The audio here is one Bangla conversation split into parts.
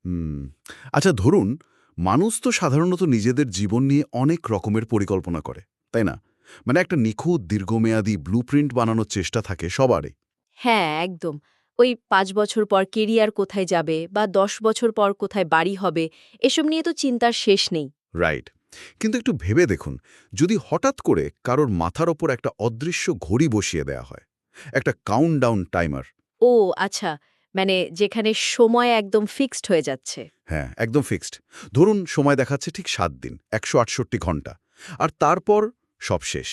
হুম। আচ্ছা ধরুন, মানুষ তো সাধারণত নিজেদের জীবন নিয়ে অনেক রকমের পরিকল্পনা করে, তাই না? মানে একটা নিখুঁত দীর্ঘমেয়াদী ব্লুপ্রিন্ট বানানোর চেষ্টা থাকে সবারই। হ্যাঁ, একদম। ওই ৫ বছর পর কেরিয়ার কোথায় যাবে বা ১০ বছর পর কোথায় বাড়ি হবে, এসব নিয়ে তো চিন্তার শেষ নেই। রাইট। কিন্তু একটু ভেবে দেখুন, যদি হঠাৎ করে কারোর মাথার ওপর একটা অদৃশ্য ঘড়ি বসিয়ে দেয়া হয়, একটা কাউন্টডাউন টাইমার। ও আচ্ছা, মানে যেখানে সময় একদম ফিক্সড হয়ে যাচ্ছে। হ্যাঁ, একদম ফিক্সড। ধরুন সময় দেখাচ্ছে ঠিক ৭ দিন, ১৬৮ ঘন্টা। আর তারপর সব শেষ।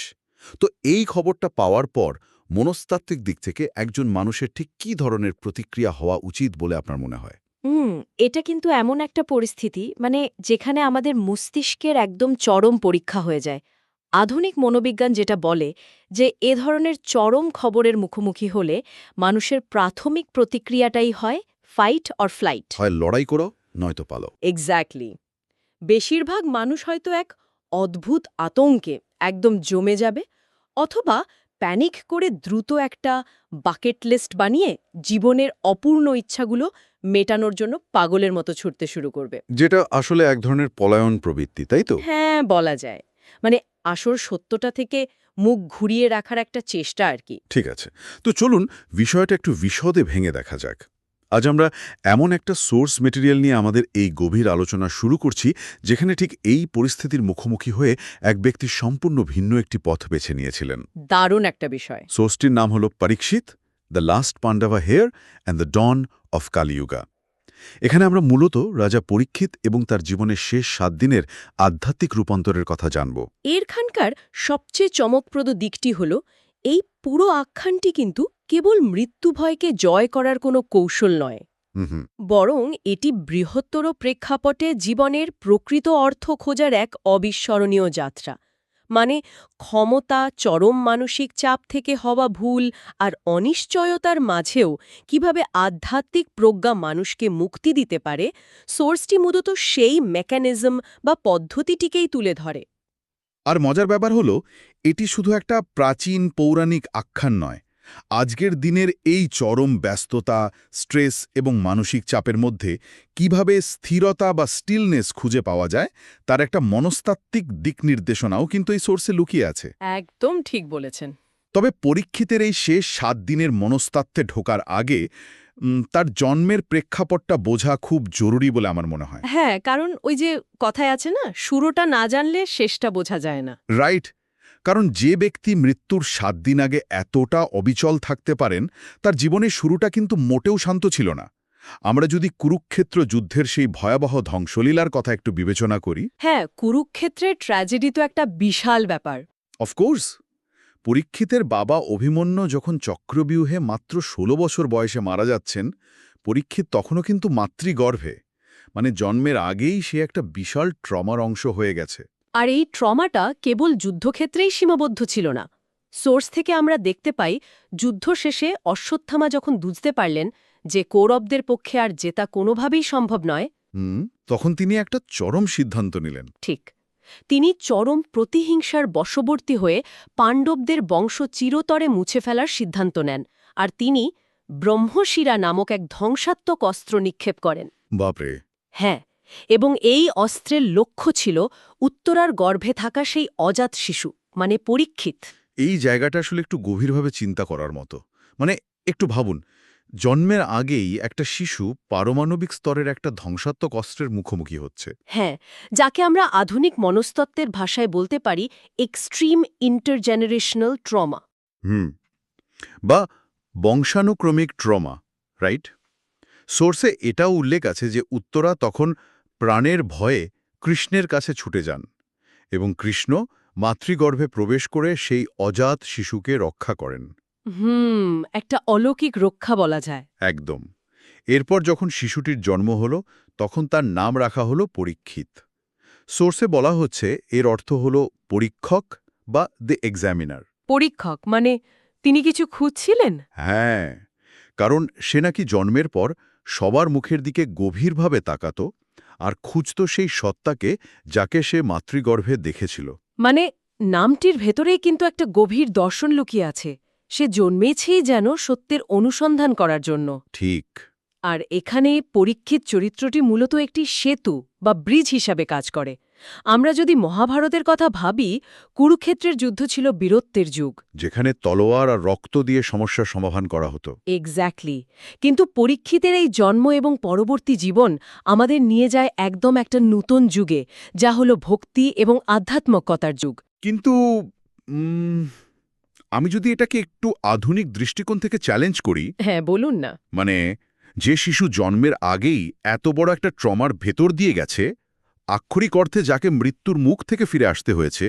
তো এই খবরটা পাওয়ার পর মনস্তাত্ত্বিক দিক থেকে একজন মানুষের ঠিক কী ধরনের প্রতিক্রিয়া হওয়া উচিত বলে আপনার মনে হয়? হুম, এটা কিন্তু এমন একটা পরিস্থিতি মানে যেখানে আমাদের মস্তিষ্কের একদম চরম পরীক্ষা হয়ে যায়। আধুনিক মনোবিজ্ঞান যেটা বলে যে এ ধরনের চরম খবরের মুখোমুখি হলে মানুষের প্রাথমিক প্রতিক্রিয়াটাই হয় ফাইট অর ফ্লাইট। হয় লড়াই করো, নয়তো পালো। এক্স্যাক্টলি। বেশিরভাগ মানুষ হয়তো এক অদ্ভুত আতঙ্কে একদম জমে যাবে, অথবা প্যানিক করে দ্রুত একটা বাকেট লিস্ট বানিয়ে জীবনের অপূর্ণ ইচ্ছাগুলো মেটানোর জন্য পাগলের মতো ছুটতে শুরু করবে। যেটা আসলে এক ধরনের পলায়ন প্রবৃত্তি, তাই তো? হ্যাঁ, বলা যায়। মানে আসল সত্যটা থেকে মুখ ঘুরিয়ে রাখার একটা চেষ্টা আর কি। ঠিক আছে। তো চলুন বিষয়টা একটু বিশদে ভেঙে দেখা যাক। আজ আমরা এমন একটা সোর্স মেটেরিয়াল নিয়ে আমাদের এই গভীর আলোচনা শুরু করছি, যেখানে ঠিক এই পরিস্থিতির মুখোমুখি হয়ে এক ব্যক্তি সম্পূর্ণ ভিন্ন একটি পথ বেছে নিয়েছিলেন। দারুণ একটা বিষয়। সোর্সটির নাম হল Parikshit, the last Pandava heir and the dawn of Kaliyuga. এখানে আমরা মূলত রাজা পরীক্ষিত এবং তার জীবনের শেষ ৭ দিনের আধ্যাত্মিক রূপান্তরের কথা জানব। এরখানকার সবচেয়ে চমকপ্রদ দিকটি হল এই পুরো আখ্যানটি কিন্তু কেবল মৃত্যু ভয়কে জয় করার কোনো কৌশল নয়, হুম হুম। বরং এটি বৃহত্তর প্রেক্ষাপটে জীবনের প্রকৃত অর্থ খোঁজার এক অবিস্মরণীয় যাত্রা। মানে ক্ষমতা, চরম মানসিক চাপ থেকে হওয়া ভুল আর অনিশ্চয়তার মাঝেও কিভাবে আধ্যাত্মিক প্রজ্ঞা মানুষকে মুক্তি দিতে পারে, সোর্সটি মূলত সেই মেকানিজম বা পদ্ধতিটিকেই তুলে ধরে। আর মজার ব্যাপার হলো, এটি শুধু একটা প্রাচীন পৌরাণিক আখ্যান নয়। আজকের দিনের এই চরম ব্যস্ততা, স্ট্রেস এবং মানসিক চাপের মধ্যে কিভাবে স্থিরতা বা স্টিলনেস খুঁজে পাওয়া যায়, তার একটা মনস্তাত্ত্বিক দিক নির্দেশনাও কিন্তু এই সোর্সে লুকিয়ে আছে। একদম ঠিক বলেছেন। তবে পরীক্ষিতের এই শেষ ৭ দিনের মনস্তাত্ত্বে ঢোকার আগে তার জন্মের প্রেক্ষাপটটা বোঝা খুব জরুরি বলে আমার মনে হয়। হ্যাঁ, কারণ ওই যে কথায় আছে না, শুরুটা না জানলে শেষটা বোঝা যায় না। রাইট। কারণ যে ব্যক্তি মৃত্যুর ৭ দিন আগে এতটা অবিচল থাকতে পারেন, তার জীবনের শুরুটা কিন্তু মোটেও শান্ত ছিল না। আমরা যদি কুরুক্ষেত্র যুদ্ধের সেই ভয়াবহ ধ্বংসলীলার কথা একটু বিবেচনা করি। হ্যাঁ, কুরুক্ষেত্রের ট্র্যাজেডি তো একটা বিশাল ব্যাপার। অফকোর্স, পরীক্ষিতের বাবা অভিমন্যু যখন চক্রব্যূহে মাত্র ১৬ বছর বয়সে মারা যাচ্ছেন, পরীক্ষিত তখনও কিন্তু মাতৃগর্ভে। মানে জন্মের আগেই সে একটা বিশাল ট্রমার অংশ হয়ে গেছে। আর এই ট্রমাটা কেবল যুদ্ধক্ষেত্রেই সীমাবদ্ধ ছিল না। সোর্স থেকে আমরা দেখতে পাই যুদ্ধ শেষে অশ্বত্থামা যখন বুঝতে পারলেন যে কৌরবদের পক্ষে আর জেতা কোনোভাবেই সম্ভব নয়। হুম। তখন তিনি একটা চরম সিদ্ধান্ত নিলেন। ঠিক, তিনি চরম প্রতিহিংসার বশবর্তী হয়ে পাণ্ডবদের বংশ চিরতরে মুছে ফেলার সিদ্ধান্ত নেন, আর তিনি ব্রহ্মশিরা নামক এক ধ্বংসাত্মক অস্ত্র নিক্ষেপ করেন। বাপরে। হ্যাঁ, এবং এই অস্ত্রের লক্ষ্য ছিল উত্তরার গর্ভে থাকা সেই অজাত শিশু, মানে পরীক্ষিত। এই জায়গাটা আসলে একটু গভীরভাবে চিন্তা করার মতো। মানে একটু ভাবুন, জন্মের আগেই একটা শিশু পারমাণবিক স্তরের একটা ধ্বংসাত্মক অস্ত্রের মুখোমুখি হচ্ছে। হ্যাঁ, যাকে আমরা আধুনিক মনস্তত্ত্বের ভাষায় বলতে পারি এক্সট্রিম ইন্টারজেনারেশনাল ট্রমা। হুম। বা বংশানুক্রমিক ট্রমা, রাইট? সোর্সে এটাও উল্লেখ আছে যে উত্তরা তখন প্রাণের ভয়ে কৃষ্ণের কাছে ছুটে যান এবং কৃষ্ণ মাতৃগর্ভে প্রবেশ করে সেই অজাত শিশুকে রক্ষা করেন। একটা অলৌকিক রক্ষা বলা যায়। একদম। এরপর যখন শিশুটির জন্ম হল, তখন তার নাম রাখা হলো পরীক্ষিত। সোর্সে বলা হচ্ছে এর অর্থ হল পরীক্ষক বা দ্য এক্সামিনার। পরীক্ষক মানে তিনি কিছু খুঁজছিলেন। হ্যাঁ, কারণ সে নাকি জন্মের পর সবার মুখের দিকে গভীরভাবে তাকাত আর খুঁজত সেই সত্তাকে যাকে সে মাতৃগর্ভে দেখেছিল। মানে নামটির ভেতরেই কিন্তু একটা গভীর দর্শন লুকিয়ে আছে। সে জন্মেছেই যেন সত্যের অনুসন্ধান করার জন্য। ঠিক। আর এখানে পরীক্ষিত চরিত্রটি মূলত একটি সেতু বা ব্রিজ হিসাবে কাজ করে। আমরা যদি মহাভারতের কথা ভাবি, কুরুক্ষেত্রের যুদ্ধ ছিল বীরত্বের যুগ। যেখানে তলোয়ার আর রক্ত দিয়ে সমস্যার সমাধান করা হতো। এক্স্যাক্টলি। কিন্তু পরীক্ষিতের এই জন্ম এবং পরবর্তী জীবন আমাদের নিয়ে যায় একদম একটা নতুন যুগে, যা হলো ভক্তি এবং আধ্যাত্মিকতার যুগ। কিন্তু আমি যদি এটাকে একটু আধুনিক দৃষ্টিকোণ থেকে চ্যালেঞ্জ করি, হ্যাঁ, বলুন না। মানে যে শিশু জন্মের আগেই এত বড় একটা ট্রমার ভেতর দিয়ে গেছে, আক্ষরিক অর্থে যাকে মৃত্যুর মুখ থেকে ফিরে আসতে হয়েছে,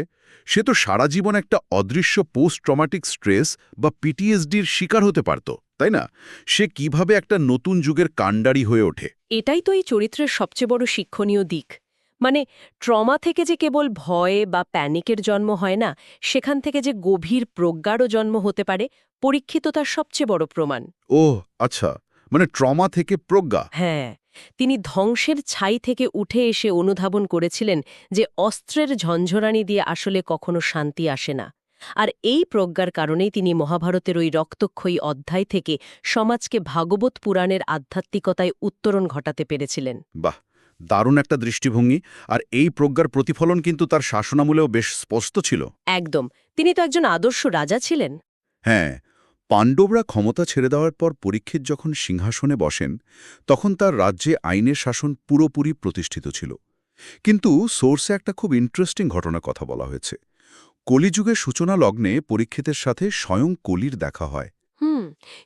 সে তো সারা জীবন একটা অদৃশ্য পোস্ট ট্রমাটিক স্ট্রেস বা পিটিএসডির শিকার হতে পারত, তাই না? সে কিভাবে একটা নতুন যুগের কাণ্ডারি হয়ে ওঠে? এটাই তো এই চরিত্রের সবচেয়ে বড় শিক্ষণীয় দিক। মানে ট্রমা থেকে যে কেবল ভয় বা প্যানিকের জন্ম হয় না, সেখান থেকে যে গভীর প্রজ্ঞারও জন্ম হতে পারে, পরীক্ষিত তার সবচেয়ে বড় প্রমাণ। ওহ আচ্ছা, মানে ট্রমা থেকে প্রজ্ঞা। হ্যাঁ, তিনি ধ্বংসের ছাই থেকে উঠে এসে অনুধাবন করেছিলেন যে অস্ত্রের ঝঞ্ঝরানি দিয়ে আসলে কখনো শান্তি আসে না। আর এই প্রজ্ঞার কারণেই তিনি মহাভারতের ওই রক্তক্ষয়ী অধ্যায় থেকে সমাজকে ভাগবত পুরাণের আধ্যাত্মিকতায় উত্তরণ ঘটাতে পেরেছিলেন। বাহ, দারুণ একটা দৃষ্টিভঙ্গি। আর এই প্রজ্ঞার প্রতিফলন কিন্তু তার শাসনামূলেও বেশ স্পষ্ট ছিল। একদম। তিনি তো একজন আদর্শ রাজা ছিলেন। হ্যাঁ, পাণ্ডবরা ক্ষমতা ছেড়ে দেওয়ার পর পরীক্ষিত যখন সিংহাসনে বসেন, তখন তার রাজ্যে আইনের শাসন পুরোপুরি প্রতিষ্ঠিত ছিল। কিন্তু সোর্সে একটা খুব ইন্টারেস্টিং ঘটনার কথা বলা হয়েছে। কলিযুগের সূচনা লগ্নে পরীক্ষিতের সাথে স্বয়ং কলির দেখা হয়।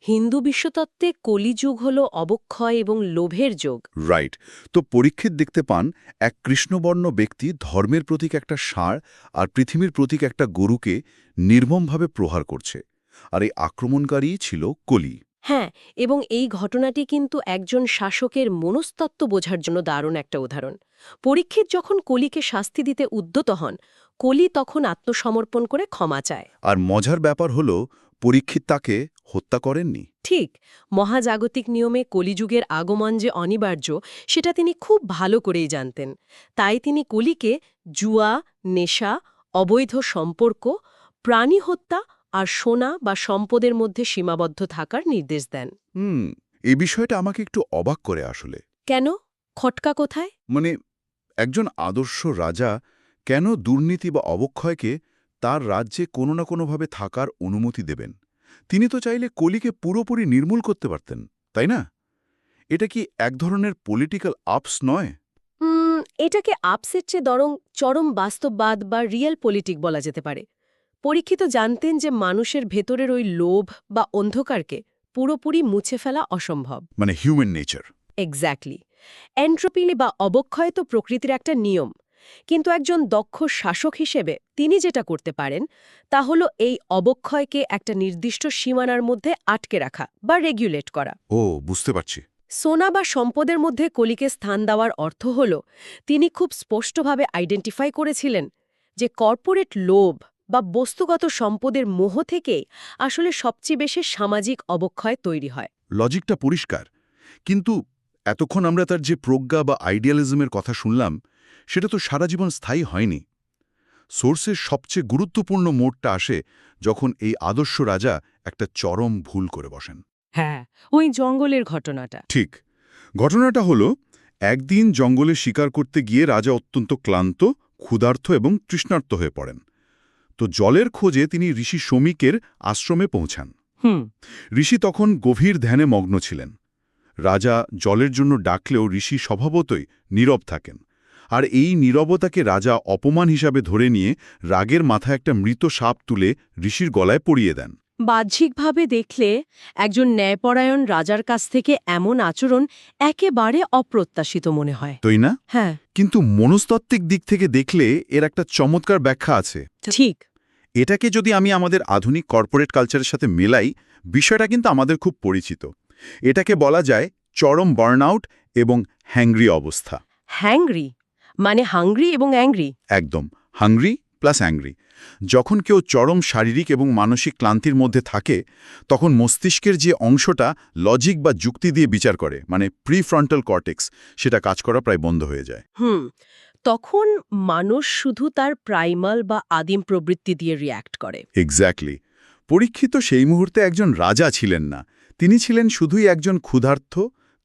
হিন্দু বিশ্বতত্ত্বে কলিযুগ হল অবক্ষয় এবং লোভের যুগ। রাইট। তো পরীক্ষিত দেখতে পান এক কৃষ্ণবর্ণ ব্যক্তি ধর্মের প্রতীক একটা ষাঁড় আর পৃথিবীর প্রতীক একটা গরুকে নির্মমভাবে প্রহার করছে। আর এই আক্রমণকারী ছিল কলি। হ্যাঁ, এবং এই ঘটনাটি কিন্তু একজন শাসকের মনস্তত্ত্ব বোঝার জন্য দারুণ একটা উদাহরণ। পরীক্ষিত যখন কলিকে শাস্তি দিতে উদ্যত হন, কলি তখন আত্মসমর্পণ করে ক্ষমা চায়। আর মজার ব্যাপার হলো, পরীক্ষিত তাকে হত্যা করেননি। ঠিক, মহাজাগতিক নিয়মে কলিযুগের আগমন যে অনিবার্য, সেটা তিনি খুব ভালো করেই জানতেন। তাই তিনি কলিকে জুয়া, নেশা, অবৈধ সম্পর্ক, প্রাণী হত্যা আর সোনা বা সম্পদের মধ্যে সীমাবদ্ধ থাকার নির্দেশ দেন। এই বিষয়টা আমাকে একটু অবাক করে আসলে। কেন? খটকা কোথায়? মানে একজন আদর্শ রাজা কেন দুর্নীতি বা অবক্ষয়কে তার রাজ্যে কোনো না কোনোভাবে থাকার অনুমতি দেবেন? তিনি তো চাইলে কলিকে পুরোপুরি নির্মূল করতে পারতেন, তাই না? এটা কি এক ধরনের পলিটিক্যাল আপস নয়? এটাকে আপসের চেয়ে বরং চরম বাস্তববাদ বা রিয়েল পলিটিক বলা যেতে পারে। পরীক্ষিত জানতেন যে মানুষের ভেতরের ওই লোভ বা অন্ধকারকে পুরোপুরি মুছে ফেলা অসম্ভব। মানে হিউম্যান নেচার। এক্স্যাক্টলি। এন্ট্রোপি বা অবক্ষয় তো প্রকৃতির একটা নিয়ম। কিন্তু একজন দক্ষ শাসক হিসেবে তিনি যেটা করতে পারেন তা হলো এই অবক্ষয়কে একটা নির্দিষ্ট সীমানার মধ্যে আটকে রাখা বা রেগুলেট করা। ও, বুঝতে পারছি। সোনা বা সম্পদের মধ্যে কলিকে স্থান দেওয়ার অর্থ হল তিনি খুব স্পষ্টভাবে আইডেন্টিফাই করেছিলেন যে কর্পোরেট লোভ বা বস্তুগত সম্পদের মোহ থেকেই আসলে সবচেয়ে বেশি সামাজিক অবক্ষয় তৈরি হয়। লজিকটা পরিষ্কার। কিন্তু এতক্ষণ আমরা তার যে প্রজ্ঞা বা আইডিয়ালিজমের কথা শুনলাম, সেটা তো সারা জীবন স্থায়ী হয়নি। সোর্সের সবচেয়ে গুরুত্বপূর্ণ মোড়টা আসে যখন এই আদর্শ রাজা একটা চরম ভুল করে বসেন। হ্যাঁ, ওই জঙ্গলের ঘটনাটা। ঠিক। ঘটনাটা হলো, একদিন জঙ্গলে শিকার করতে গিয়ে রাজা অত্যন্ত ক্লান্ত, ক্ষুধার্ত এবং তৃষ্ণার্ত হয়ে পড়েন। তো জলের খোঁজে তিনি ঋষি শমিকের আশ্রমে পৌঁছান। ঋষি তখন গভীর ধ্যানে মগ্ন ছিলেন। রাজা জলের জন্য ডাকলেও ঋষি স্বভাবতই নীরব থাকেন। আর এই নীরবতাকে রাজা অপমান হিসাবে ধরে নিয়ে রাগের মাথায় একটা মৃত সাপ তুলে ঋষির গলায় পরিয়ে দেন। বাহ্যিকভাবে দেখলে একজন ন্যায়পরায়ণ রাজার কাছ থেকে এমন আচরণ একেবারে অপ্রত্যাশিত মনে হয়, তাই না? হ্যাঁ, কিন্তু মনস্তাত্ত্বিক দিক থেকে দেখলে এর একটা চমৎকার ব্যাখ্যা আছে। ঠিক। এটাকে যদি আমি আমাদের আধুনিক কর্পোরেট কালচারের সাথে মেলাই, বিষয়টা কিন্তু আমাদের খুব পরিচিত। এটাকে বলা যায় চরম বার্নআউট এবং হ্যাংরি অবস্থা। হ্যাংরি মানে হাংরি এবং অ্যাংরি। একদম, হাংরি প্লাস অ্যাংরি। যখন কেউ চরম শারীরিক এবং মানসিক ক্লান্তির মধ্যে থাকে, তখন মস্তিষ্কের যে অংশটা লজিক বা যুক্তি দিয়ে বিচার করে, মানে প্রিফ্রন্টাল কর্টেক্স, সেটা কাজ করা প্রায় বন্ধ হয়ে যায়। তখন মানুষ শুধু তার প্রাইমাল বা আদিম প্রবৃত্তি দিয়ে রিয়্যাক্ট করে। এক্স্যাক্টলি। পরীক্ষিত সেই মুহূর্তে একজন রাজা ছিলেন না, তিনি ছিলেন শুধুই একজন ক্ষুধার্ত,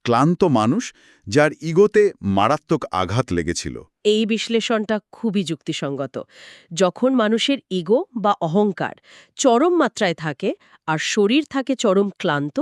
ক্লান্ত মানুষ যার ইগোতে মারাত্মক আঘাত লেগেছিল। এই বিশ্লেষণটা খুবই যুক্তিসঙ্গত। যখন মানুষের ইগো বা অহংকার চরম মাত্রায় থাকে আর শরীর থাকে চরম ক্লান্ত,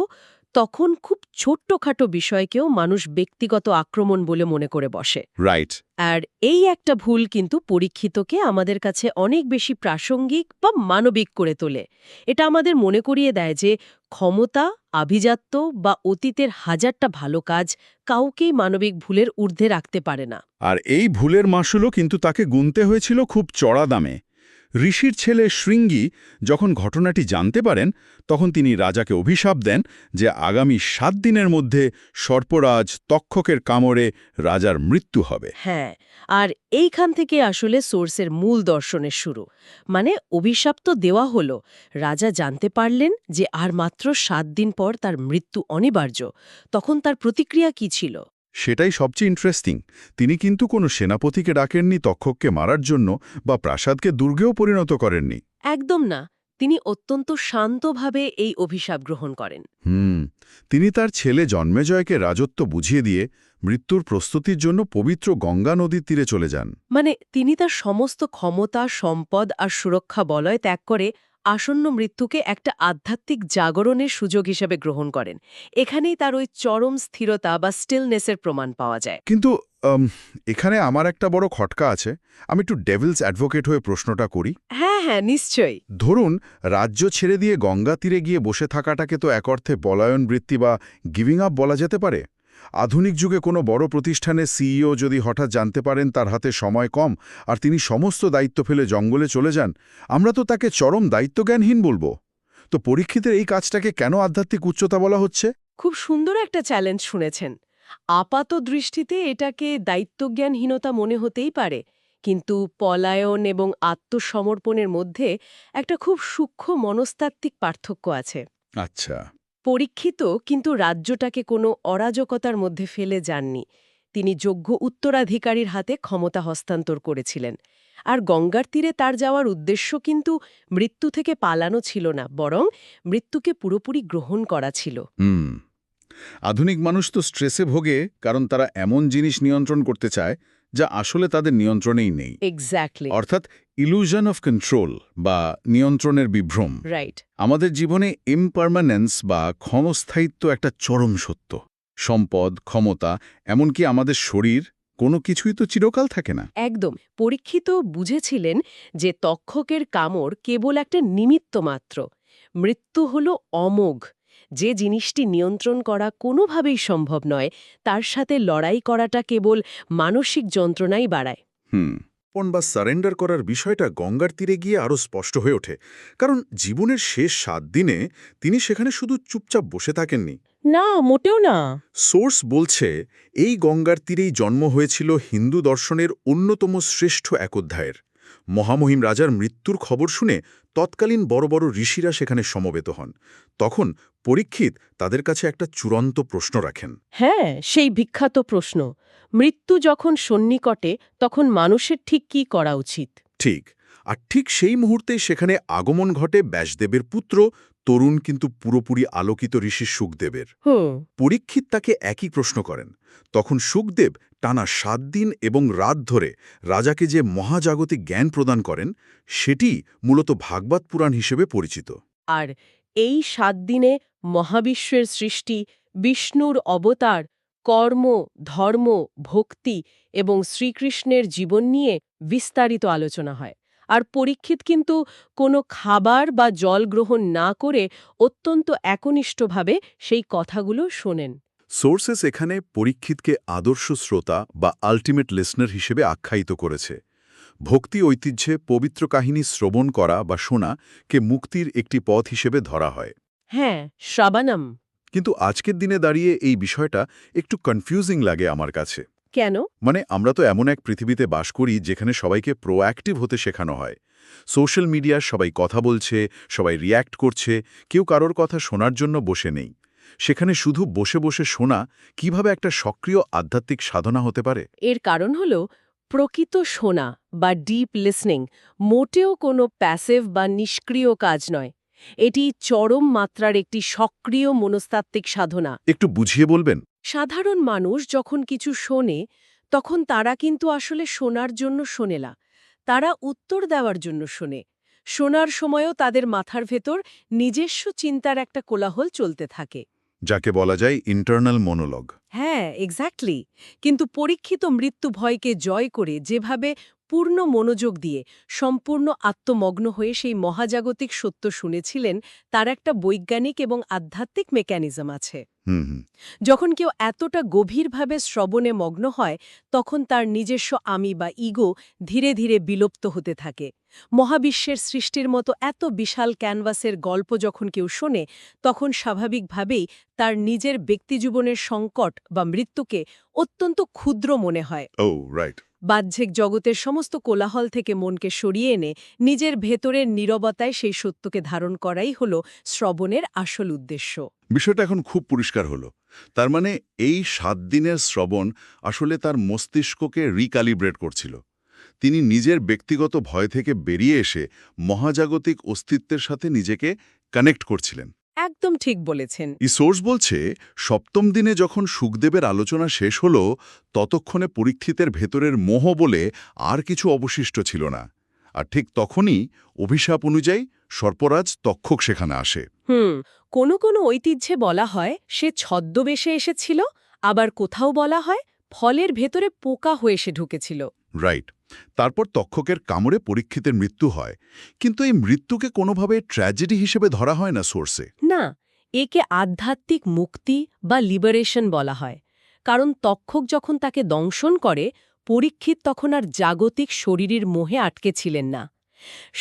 তখন খুব ছোট্টখাটো বিষয়কেও মানুষ ব্যক্তিগত আক্রমণ বলে মনে করে বসে। রাইট। আর এই একটা ভুল কিন্তু পরীক্ষিতকে আমাদের কাছে অনেক বেশি প্রাসঙ্গিক বা মানবিক করে তোলে। এটা আমাদের মনে করিয়ে দেয় যে ক্ষমতা, আভিজাত্য বা অতীতের হাজারটা ভালো কাজ কাউকেই মানবিক ভুলের ঊর্ধ্বে রাখতে পারে না। আর এই ভুলের মাসুলও কিন্তু তাকে গুনতে হয়েছিল খুব চড়া দামে। ঋষির ছেলে শৃঙ্গী যখন ঘটনাটি জানতে পারেন, তখন তিনি রাজাকে অভিশাপ দেন যে আগামী 7 দিনের মধ্যে সর্পরাজ তক্ষকের কামড়ে রাজার মৃত্যু হবে। হ্যাঁ, আর এইখান থেকে আসলে সোর্সের মূল দর্শনের শুরু। মানে অভিশাপ তো দেওয়া হলো, রাজা জানতে পারলেন যে আর মাত্র 7 দিন পর তার মৃত্যু অনিবার্য। তখন তার প্রতিক্রিয়া কি ছিল? সেটাই সবচেয়ে ইন্টারেস্টিং। তিনি কিন্তু কোনো সেনাপতিকে ডাকেননি তক্ষককে মারার জন্য, বা প্রাসাদকে দুর্গেও পরিণত করেননি। একদম না। তিনি অত্যন্ত শান্তভাবে এই অভিশাপ গ্রহণ করেন। তিনি তার ছেলে জন্মেজয়কে রাজত্ব বুঝিয়ে দিয়ে মৃত্যুর প্রস্তুতির জন্য পবিত্র গঙ্গা নদীর তীরে চলে যান। মানে তিনি তার সমস্ত ক্ষমতা, সম্পদ আর সুরক্ষা বলয় ত্যাগ করে আসন্ন মৃত্যুকে একটা আধ্যাত্মিক জাগরণের সুযোগ হিসেবে গ্রহণ করেন। এখানেই তার ওই চরম স্থিরতা বা স্টিলনেসের প্রমাণ পাওয়া যায়। কিন্তু এখানে আমার একটা বড় খটকা আছে। আমি একটু ডেভিলস অ্যাডভোকেট হয়ে প্রশ্নটা করি। হ্যাঁ, নিশ্চয়ই। ধরুন, রাজ্য ছেড়ে দিয়ে গঙ্গা তীরে গিয়ে বসে থাকাটাকে তো এক অর্থে পলায়ন বৃত্তি বা গিভিং আপ বলা যেতে পারে। আধুনিক যুগে কোনো বড় প্রতিষ্ঠানের সিইও যদি হঠাৎ জানতে পারেন তার হাতে সময় কম আর তিনি সমস্ত দায়িত্ব ফেলে জঙ্গলে চলে যান, আমরা তো তাকে চরম দায়িত্বজ্ঞানহীন বলবো। তো পরীক্ষিতের এই কাজটাকে কেন আধ্যাত্মিক উচ্চতা বলা হচ্ছে? খুব সুন্দর একটা চ্যালেঞ্জ শুনেছেন। আপাত দৃষ্টিতে এটাকে দায়িত্বজ্ঞানহীনতা মনে হতেই পারে, কিন্তু পলায়ন এবং আত্মসমর্পণের মধ্যে একটা খুব সূক্ষ্ম মনস্তাত্ত্বিক পার্থক্য আছে। আচ্ছা। পরীক্ষিত কিন্তু রাজ্যটাকে কোনো অরাজকতার মধ্যে ফেলে যাননি। তিনি যোগ্য উত্তরাধিকারীর হাতে ক্ষমতা হস্তান্তর করেছিলেন। আর গঙ্গার তীরে তার যাওয়ার উদ্দেশ্য কিন্তু মৃত্যু থেকে পালানো ছিল না, বরং মৃত্যুকে পুরোপুরি গ্রহণ করা ছিল। আধুনিক মানুষ তো স্ট্রেসে ভোগে কারণ তারা এমন জিনিস নিয়ন্ত্রণ করতে চায় যা আসলে তাদের নিয়ন্ত্রণেই নেই। এক্স্যাক্টলি। অর্থাৎ ইলুশন অফ কন্ট্রোল বা নিয়ন্ত্রণের বিভ্রম। রাইট। আমাদের জীবনে ইমপারমানেন্স বা ক্ষণস্থায়িত্ব একটা চরম সত্য। সম্পদ, ক্ষমতা, এমনকি আমাদের শরীর, কোনো কিছুই তো চিরকাল থাকে না। একদম। পরীক্ষিত বুঝেছিলেন যে তক্ষকের কামড় কেবল একটা নিমিত্ত মাত্র। মৃত্যু হল অমোঘ। যে জিনিসটি নিয়ন্ত্রণ করা কোনোভাবেই সম্ভব নয়, তার সাথে লড়াই করাটা কেবল মানসিক যন্ত্রণাই বাড়ায়। পণ বা সারেন্ডার করার বিষয়টা গঙ্গার তীরে গিয়ে আরও স্পষ্ট হয়ে ওঠে, কারণ জীবনের শেষ 7 দিনে তিনি সেখানে শুধু চুপচাপ বসে থাকেননি। না, মোটেও না। সোর্স বলছে এই গঙ্গার তীরেই জন্ম হয়েছিল হিন্দু দর্শনের অন্যতম শ্রেষ্ঠ এক অধ্যায়ের। মহামহিম রাজার মৃত্যুর খবর শুনে তৎকালীন বড় বড় ঋষিরা সেখানে সমবেত হন। তখন পরীক্ষিত তাদের কাছে একটা চূড়ান্ত প্রশ্ন রাখেন। হ্যাঁ, সেই বিখ্যাত প্রশ্ন, মৃত্যু যখন সন্নিকটে তখন মানুষের ঠিক কী করা উচিত? ঠিক। আর ঠিক সেই মুহূর্তেই সেখানে আগমন ঘটে ব্যাসদেবের পুত্র, তরুণ কিন্তু পুরোপুরি আলোকিত ঋষি শুকদেবের। পরীক্ষিত তাকে একই প্রশ্ন করেন। তখন শুকদেব টানা 7 দিন এবং রাত ধরে রাজাকে যে মহাজাগতিক জ্ঞান প্রদান করেন, সেটি মূলত ভাগবত পুরাণ হিসেবে পরিচিত। আর এই 7 দিনে মহাবিশ্বের সৃষ্টি, বিষ্ণুর অবতার, কর্ম, ধর্ম, ভক্তি এবং শ্রীকৃষ্ণের জীবন নিয়ে বিস্তারিত আলোচনা হয়। আর পরীক্ষিত কিন্তু কোনো খাবার বা জল গ্রহণ না করে অত্যন্ত একনিষ্ঠভাবে সেই কথাগুলো শোনেন। সোর্সেস এখানে পরীক্ষিতকে আদর্শ শ্রোতা বা আল্টিমেট লিসনার হিসেবে আখ্যায়িত করেছে। ভক্তি ঐতিহ্যে পবিত্র কাহিনী শ্রবণ করা বা শোনা কে মুক্তির একটি পথ হিসেবে ধরা হয়। হ্যাঁ, শ্রাবণম। কিন্তু আজকের দিনে দাঁড়িয়ে এই বিষয়টা একটু কনফিউজিং লাগে আমার কাছে। কেন? মানে আমরা তো এমন এক পৃথিবীতে বাস করি যেখানে সবাইকে প্রোঅ্যাক্টিভ হতে শেখানো হয়। সোশ্যাল মিডিয়ার সবাই কথা বলছে, সবাই রিয়্যাক্ট করছে, কেউ কারোর কথা শোনার জন্য বসে নেই। সেখানে শুধু বসে বসে শোনা কিভাবে একটা সক্রিয় আধ্যাত্মিক সাধনা হতে পারে? এর কারণ হল প্রকৃত শোনা বা ডিপ লিসনিং মোটেও কোনো প্যাসিভ বা নিষ্ক্রিয় কাজ নয়। এটি চরম মাত্রার একটি সক্রিয় মনস্তাত্ত্বিক সাধনা। একটু বুঝিয়ে বলবেন? সাধারণ মানুষ যখন কিছু শোনে তখন তারা কিন্তু আসলে শোনার জন্য শোনে না, তারা উত্তর দেওয়ার জন্য শোনে। শোনার সময়ও তাদের মাথার ভেতর নিজস্ব চিন্তার একটা কোলাহল চলতে থাকে। যাকে বলা যায় ইন্টারনাল মনোলগ। হ্যাঁ, এক্স্যাক্টলি। কিন্তু পরীক্ষিত মৃত্যু ভয়কে জয় করে যেভাবে পূর্ণ মনোযোগ দিয়ে সম্পূর্ণ আত্মমগ্ন হয়ে সেই মহাজাগতিক সত্য শুনেছিলেন, তার একটা বৈজ্ঞানিক এবং আধ্যাত্মিক মেকানিজম আছে। হুম হুম। যখন কেউ এতটা গভীরভাবে শ্রবণে মগ্ন হয় তখন তার নিজস্ব আমি বা ইগো ধীরে ধীরে বিলুপ্ত হতে থাকে। মহাবিশ্বের সৃষ্টির মতো এত বিশাল ক্যানভাসের গল্প যখন কেউ শোনে তখন স্বাভাবিকভাবেই তার নিজের ব্যক্তিজীবনের সংকট বা মৃত্যুকে অত্যন্ত ক্ষুদ্র মনে হয়। ও রাইট। বাহ্যিক জগতের সমস্ত কোলাহল থেকে মনকে সরিয়ে এনে নিজের ভেতরের নীরবতায় সেই সত্যকে ধারণ করাই হল শ্রবণের আসল উদ্দেশ্য। বিষয়টা এখন খুব পরিষ্কার হলো। তার মানে এই 7 দিনের শ্রবণ আসলে তার মস্তিষ্ককে রিক্যালিব্রেট করছিল। তিনি নিজের ব্যক্তিগত ভয় থেকে বেরিয়ে এসে মহাজাগতিক অস্তিত্বের সাথে নিজেকে কানেক্ট করছিলেন। একদম ঠিক বলেছেন। সোর্স বলছে 7ম দিনে যখন সুখদেবের আলোচনা শেষ হল ততক্ষণে পরীক্ষিতের ভেতরের মোহ বলে আর কিছু অবশিষ্ট ছিল না। আর ঠিক তখনই অভিশাপ অনুযায়ী সর্পরাজ তক্ষক সেখানে আসে। কোনো কোনো ঐতিহ্যে বলা হয় সে ছদ্মবেশে এসেছিল, আবার কোথাও বলা হয় ফলের ভেতরে পোকা হয়ে সে ঢুকেছিল। রাইট। তারপর তক্ষকের কামড়ে পরীক্ষিতের মৃত্যু হয়, কিন্তু এই মৃত্যুকে কোনোভাবে ট্র্যাজেডি হিসেবে ধরা হয় না সোর্সে। না, একে আধ্যাত্মিক মুক্তি বা লিবারেশন বলা হয়। কারণ তক্ষক যখন তাকে দংশন করে পরীক্ষিত তখন আর জাগতিক শরীরের মোহে আটকে ছিলেন না।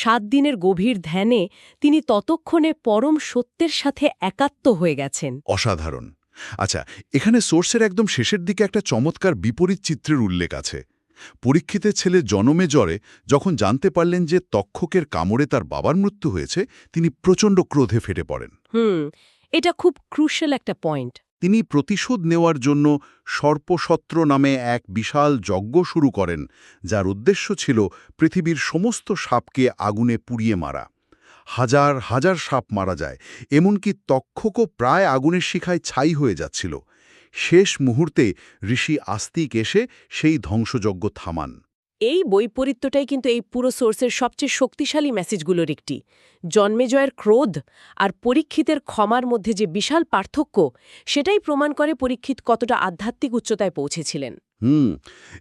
7 দিনের গভীর ধ্যানে তিনি ততক্ষণে পরম সত্যের সাথে একাত্ম হয়ে গেছেন। অসাধারণ। আচ্ছা, এখানে সোর্সের একদম শেষের দিকে একটা চমৎকার বিপরীত চিত্রের উল্লেখ আছে। পরীক্ষিতের ছেলে জনমে জ্বরে যখন জানতে পারলেন যে তক্ষকের কামড়ে তার বাবার মৃত্যু হয়েছে, তিনি প্রচণ্ড ক্রোধে ফেটে পড়েন। এটা খুব ক্রুশাল একটা পয়েন্ট। তিনি প্রতিশোধ নেওয়ার জন্য সর্পসত্র নামে এক বিশাল যজ্ঞ শুরু করেন, যার উদ্দেশ্য ছিল পৃথিবীর সমস্ত সাপকে আগুনে পুড়িয়ে মারা। হাজার হাজার সাপ মারা যায়, এমনকি তক্ষকও প্রায় আগুনের শিখায় ছাই হয়ে যাচ্ছিল। শেষ মুহূর্তে ঋষি আস্তিক এসে সেই ধ্বংসযজ্ঞ থামান। এই বৈপরীত্যটাই কিন্তু এই পুরো সোর্সের সবচেয়ে শক্তিশালী মেসেজগুলোর একটি। জন্মেজয়ের ক্রোধ আর পরীক্ষিতের ক্ষমার মধ্যে যে বিশাল পার্থক্য, সেটাই প্রমাণ করে পরীক্ষিত কতটা আধ্যাত্মিক উচ্চতায় পৌঁছেছিলেন।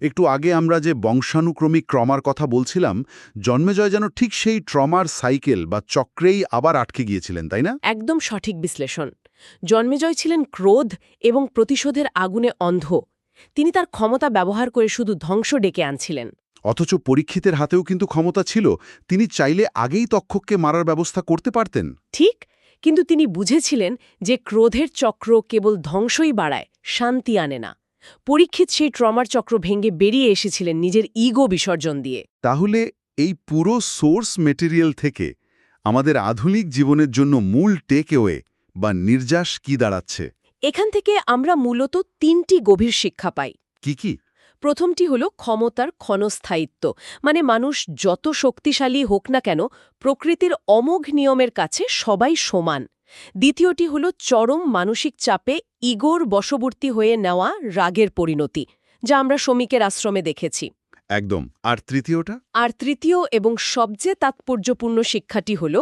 একটু আগে আমরা যে বংশানুক্রমিক ট্রমার কথা বলছিলাম, জন্মেজয় যেন ঠিক সেই ট্রমার সাইকেল বা চক্রেই আবার আটকে গিয়েছিলেন, তাই না? একদম সঠিক বিশ্লেষণ। জন্মেজয় ছিলেন ক্রোধ এবং প্রতিশোধের আগুনে অন্ধ। তিনি তার ক্ষমতা ব্যবহার করে শুধু ধ্বংস ডেকে আনছিলেন। অথচ পরীক্ষিতের হাতেও কিন্তু ক্ষমতা ছিল। তিনি চাইলে আগেই তক্ষককে মারার ব্যবস্থা করতে পারতেন। ঠিক, কিন্তু তিনি বুঝেছিলেন যে ক্রোধের চক্র কেবল ধ্বংসই বাড়ায়, শান্তি আনে না। পরীক্ষিত সেই ট্রমার চক্র ভেঙে বেরিয়ে এসেছিলেন নিজের ইগো বিসর্জন দিয়ে। তাহলে এই পুরো সোর্স মেটেরিয়াল থেকে আমাদের আধুনিক জীবনের জন্য মূল টেকঅ্যাওয়ে বা নির্যাস কি দাঁড়াচ্ছে? এখান থেকে আমরা মূলত 3টি গভীর শিক্ষা পাই। কি কি? প্রথমটি হল ক্ষমতার ক্ষণস্থায়িত্ব, মানে মানুষ যত শক্তিশালী হোক না কেন প্রকৃতির অমোঘ নিয়মের কাছে সবাই সমান। দ্বিতীয়টি হল চরম মানসিক চাপে ইগোর বশবর্তী হয়ে নেওয়া রাগের পরিণতি, যা আমরা শ্রমিকের আশ্রমে দেখেছি। একদম। আর তৃতীয়টা? আর তৃতীয় এবং সবচেয়ে তাৎপর্যপূর্ণ শিক্ষাটি হল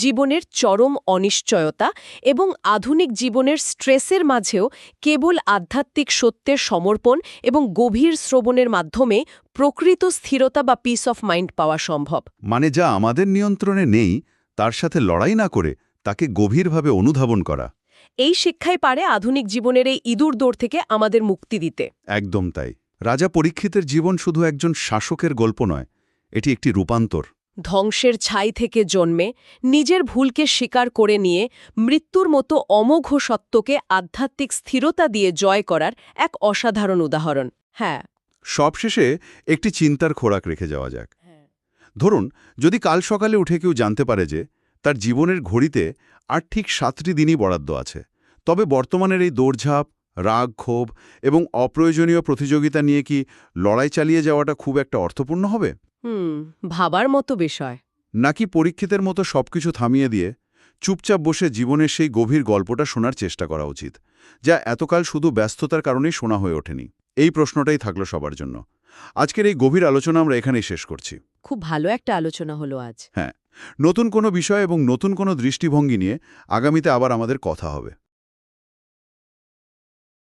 জীবনের চরম অনিশ্চয়তা এবং আধুনিক জীবনের স্ট্রেসের মাঝেও কেবল আধ্যাত্মিক সত্যের সমর্পণ এবং গভীর শ্রবণের মাধ্যমে প্রকৃত স্থিরতা বা পিস অফ মাইন্ড পাওয়া সম্ভব। মানে যা আমাদের নিয়ন্ত্রণে নেই তার সাথে লড়াই না করে তাকে গভীরভাবে অনুধাবন করা। এই শিক্ষাই পারে আধুনিক জীবনের এই ইঁদুর দৌড় থেকে আমাদের মুক্তি দিতে। একদম তাই। রাজা পরীক্ষিতের জীবন শুধু একজন শাসকের গল্প নয়, এটি একটি রূপান্তর। ধ্বংসের ছাই থেকে জন্মে নিজের ভুলকে স্বীকার করে নিয়ে মৃত্যুর মতো অমোঘ সত্যকে আধ্যাত্মিক স্থিরতা দিয়ে জয় করার এক অসাধারণ উদাহরণ। হ্যাঁ, সবশেষে একটি চিন্তার খোরাক রেখে যাওয়া যাক। ধরুন, যদি কাল সকালে উঠে কেউ জানতে পারে যে তার জীবনের ঘড়িতে আর ঠিক 7টি দিনই বরাদ্দ আছে, তবে বর্তমানের এই দৌড়ঝাঁপ, রাগ, ক্ষোভ এবং অপ্রয়োজনীয় প্রতিযোগিতা নিয়ে কি লড়াই চালিয়ে যাওয়াটা খুব একটা অর্থপূর্ণ হবে? ভাবার মতো বিষয়। নাকি পরীক্ষিতের মতো সবকিছু থামিয়ে দিয়ে চুপচাপ বসে জীবনের সেই গভীর গল্পটা শোনার চেষ্টা করা উচিত, যা এতকাল শুধু ব্যস্ততার কারণেই শোনা হয়ে ওঠেনি। এই প্রশ্নটাই থাকলো সবার জন্য। আজকের এই গভীর আলোচনা আমরা এখানেই শেষ করছি। খুব ভালো একটা আলোচনা হলো আজ। হ্যাঁ, নতুন কোনো বিষয় এবং নতুন কোনো দৃষ্টিভঙ্গি নিয়ে আগামীতে আবার আমাদের কথা হবে।